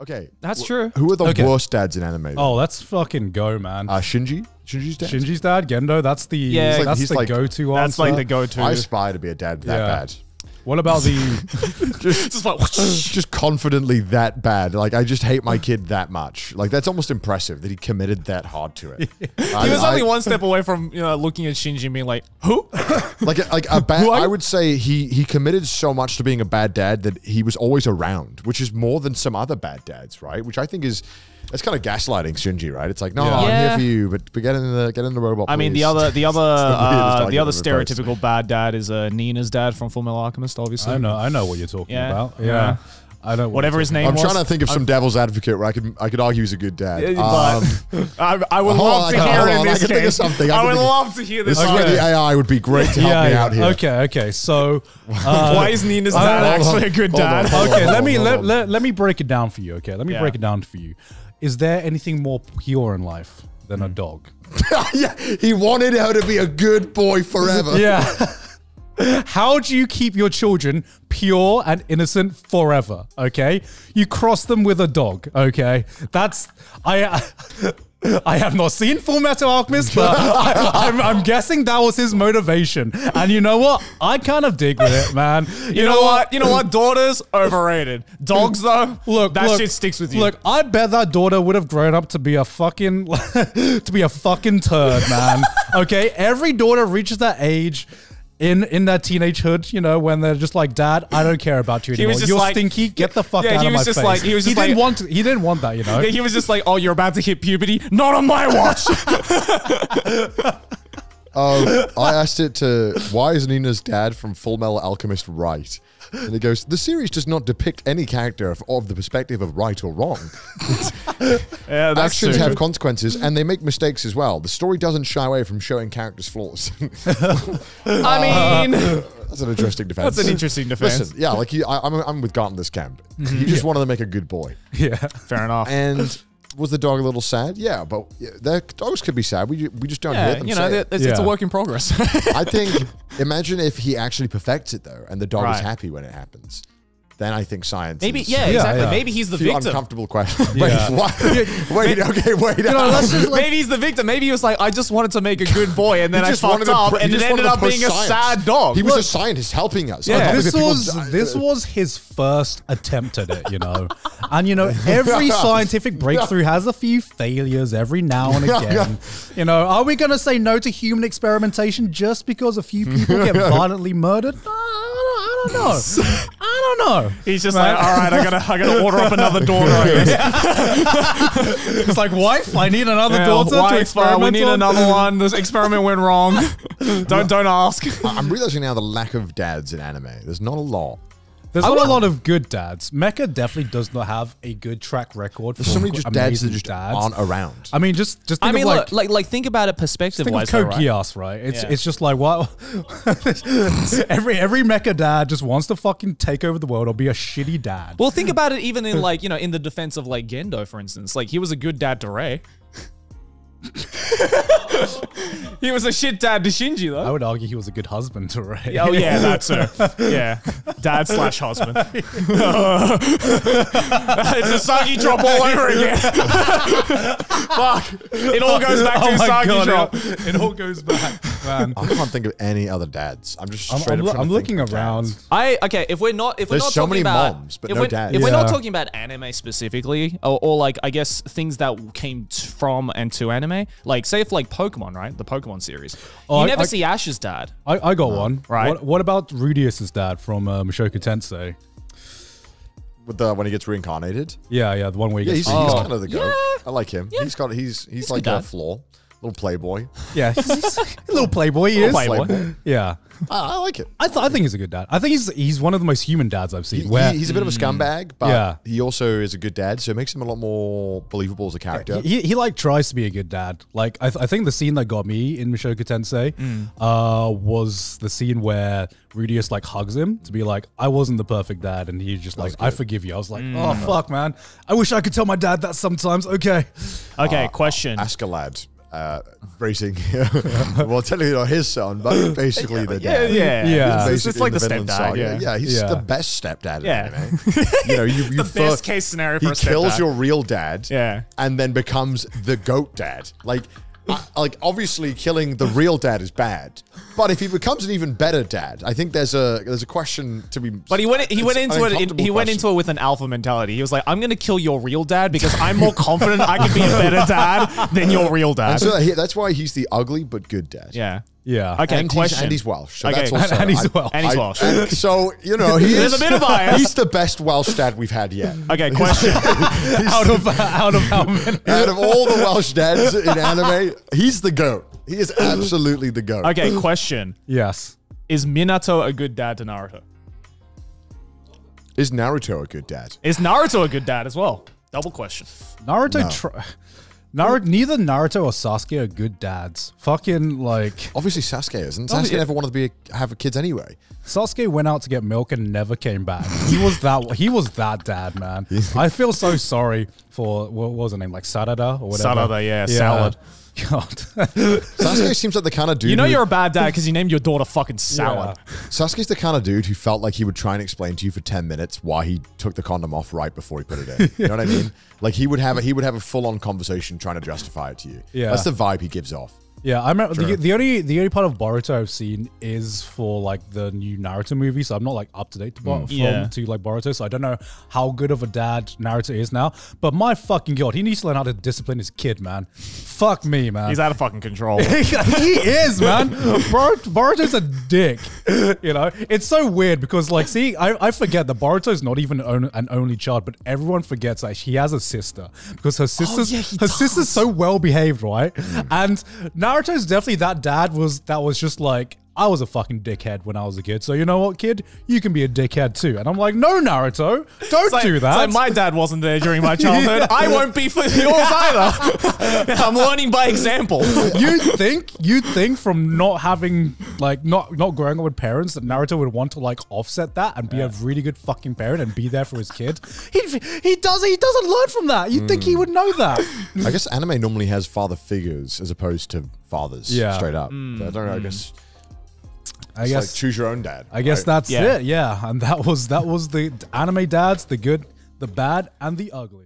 Okay. That's true. Who are the worst dads in anime? Oh, let's fucking go, man. Shinji? Shinji's dad? Shinji's dad, Gendo, that's the he's the go-to one. That's like the go-to. I aspire to be a dad that bad. What about the just confidently that bad? Like, I just hate my kid that much. Like, that's almost impressive that he committed that hard to it. He was only one step away from looking at Shinji and being like, who? like a bad. I would say he committed so much to being a bad dad that he was always around, which is more than some other bad dads, right? Which I think is. It's kind of gaslighting Shinji, right? It's like, no, I'm here for you, but get in the robot. I mean, please. the other stereotypical bad dad is Nina's dad from Full Metal Alchemist, obviously. I know what you're talking about. Yeah. I don't. Whatever his name I'm was. trying to think of some devil's advocate where I could argue he's a good dad. I would love to hear in this case. I would love to hear this. This is where the AI would be great to help me out here. Okay. So, why is Nina's dad actually a good dad? Okay, let me break it down for you. Okay, let me break it down for you. Is there anything more pure in life than a dog? Yeah, he wanted her to be a good boy forever. Yeah. How do you keep your children pure and innocent forever? Okay, you cross them with a dog. Okay, that's I have not seen Full Metal Alchemist, but I'm guessing that was his motivation. And you know what? I kind of dig with it, man. You know what? You know what? Daughters, overrated. Dogs, though, look, shit sticks with you. Look, I bet that daughter would have grown up to be a fucking turd, man. Okay, every daughter reaches that age. In their teenagehood, when they're just like, Dad, I don't care about you anymore. You're stinky. Get the fuck out of my face. He didn't want that, Yeah, he was just like, oh, you're about to hit puberty? Not on my watch. I asked it to, why is Nina's dad from Full Metal Alchemist right? And it goes, the series does not depict any character of the perspective of right or wrong. Yeah, that's Actions true. have consequences, and they make mistakes as well. The story doesn't shy away from showing characters' flaws. I mean... That's an interesting defense. That's an interesting defense. Listen, yeah, like I'm with Garnt in this camp. He just wanted to make a good boy. Yeah. Fair enough. And... was the dog a little sad? Yeah, but their dogs could be sad. We just don't hear them say it. It's a work in progress. I think, imagine if he actually perfects it, though, and the dog is happy when it happens. Then I think science Maybe, is... exactly. Yeah. Maybe he's the victim. Uncomfortable question. Wait, what? Wait, Maybe he's the victim. Maybe he was like, I just wanted to make a good boy, and then I fucked up, and it ended up being a sad dog. He was a scientist helping us. Yeah. This was his first attempt at it, And, every scientific breakthrough has a few failures every now and again. Are we going to say no to human experimentation just because a few people get violently murdered? I don't know. He's just like, all right, I gotta order up another daughter. It's like, wife, I need another daughter to experiment. We need another one. This experiment went wrong. Don't ask. I'm realizing now the lack of dads in anime. There's not a lot. There's not a lot of good dads. Mecha definitely does not have a good track record. There's so many just dads that just aren't around. I mean, just think of look, think about it perspective-wise. Think of Code Geass, right? It's just like, what? every mecha dad just wants to fucking take over the world or be a shitty dad. Well, think about it even in in the defense of like Gendo, for instance. Like, he was a good dad to Rei. He was a shit dad to Shinji, though. I would argue he was a good husband to Rei. Oh, yeah, that's her. Yeah. Dad/husband. It's a Sagi drop all over again. Fuck. It all goes back to Sagi drop. It all goes back, man. I can't think of any other dads. I'm just I'm looking around. Okay, if we're not There's so many moms, but no dads. If we're not talking about anime specifically, or like, I guess, things that came from and to anime, like, say if like Pokemon, right? The Pokemon series. You never see Ash's dad. I got one. Right. What about Rudius's dad from Mushoku Tensei? With when he gets reincarnated? Yeah, the one where he gets... he's kind of the goat. I like him. Yeah. He's like a flaw. Little playboy. Yeah, he's a little playboy. He is. Playboy. Yeah. I like it. I think he's a good dad. I think he's one of the most human dads I've seen. He's a bit of a scumbag, but he also is a good dad, so it makes him a lot more believable as a character. He like tries to be a good dad. Like I think the scene that got me in Mushoku Tensei was the scene where Rudius like hugs him to be like, I wasn't the perfect dad, and he's just like, I forgive you. I was like, oh fuck, man. I wish I could tell my dad that sometimes. Okay. Okay, question. Ask a lad. raising, well, technically not his son, but basically the dad. Yeah. He's It's like the basically in stepdad. Vinland Saga. He's the best stepdad in anime. You know, you the best case scenario for a stepdad. He kills your real dad, Yeah. and then becomes the goat dad. Like obviously killing the real dad is bad, but if he becomes an even better dad, I think there's a question to be. But he went into it with an alpha mentality. He was like, I'm gonna kill your real dad because I'm more confident I can be a better dad than your real dad. And so that's why he's the ugly but good dad. Yeah. Yeah. Okay. And question. He's Welsh. So Okay. that's also, And he's Welsh. And he's Welsh. So you know There's a bit of bias. He's the best Welsh dad we've had yet. Okay. Question. out of how many? Out of all the Welsh dads in anime, he's the GOAT. He is absolutely the GOAT. Okay. Question. Yes. Is Minato a good dad to Naruto? Is Naruto a good dad? Is Naruto a good dad as well? Double question. Naruto. Neither Naruto or Sasuke are good dads. Fucking like. Obviously, Sasuke isn't. Sasuke never wanted to have kids anyway. Sasuke went out to get milk and never came back. He was that dad, man. I feel so sorry for what was her name, like Sarada or whatever. Sarada, yeah. Salad. God. Sasuke seems like the kind of dude. You know you're a bad dad because you named your daughter fucking Salad. Yeah. Sasuke's the kind of dude who felt like he would try and explain to you for 10 minutes why he took the condom off right before he put it in. You know what I mean? Like he would have a full-on conversation trying to justify it to you. Yeah. That's the vibe he gives off. Yeah, I remember the only part of Boruto I've seen is for like the new Naruto movie, so I'm not like up to date to like Boruto, so I don't know how good of a dad Naruto is now. But my fucking god, he needs to learn how to discipline his kid, man. Fuck me, man. He's out of fucking control. He is, man. Boruto's a dick. You know, it's so weird because like, see, I forget that Boruto's not even an only child, but everyone forgets that he has a sister because her sister's so well behaved, right? And Naruto's definitely that dad that was just like, I was a fucking dickhead when I was a kid. So you know what, kid? You can be a dickhead too. And I'm like, no, Naruto, don't do that. It's like my dad wasn't there during my childhood. I won't be for yours either. I'm learning by example. You'd think from not having like not growing up with parents that Naruto would want to like offset that and be a really good fucking parent and be there for his kid. He doesn't learn from that. You'd think he would know that. I guess anime normally has father figures as opposed to fathers. Straight up. So I don't know. I guess like choose your own dad. I guess that's it. Yeah, and that was the anime dads, the good, the bad, and the ugly.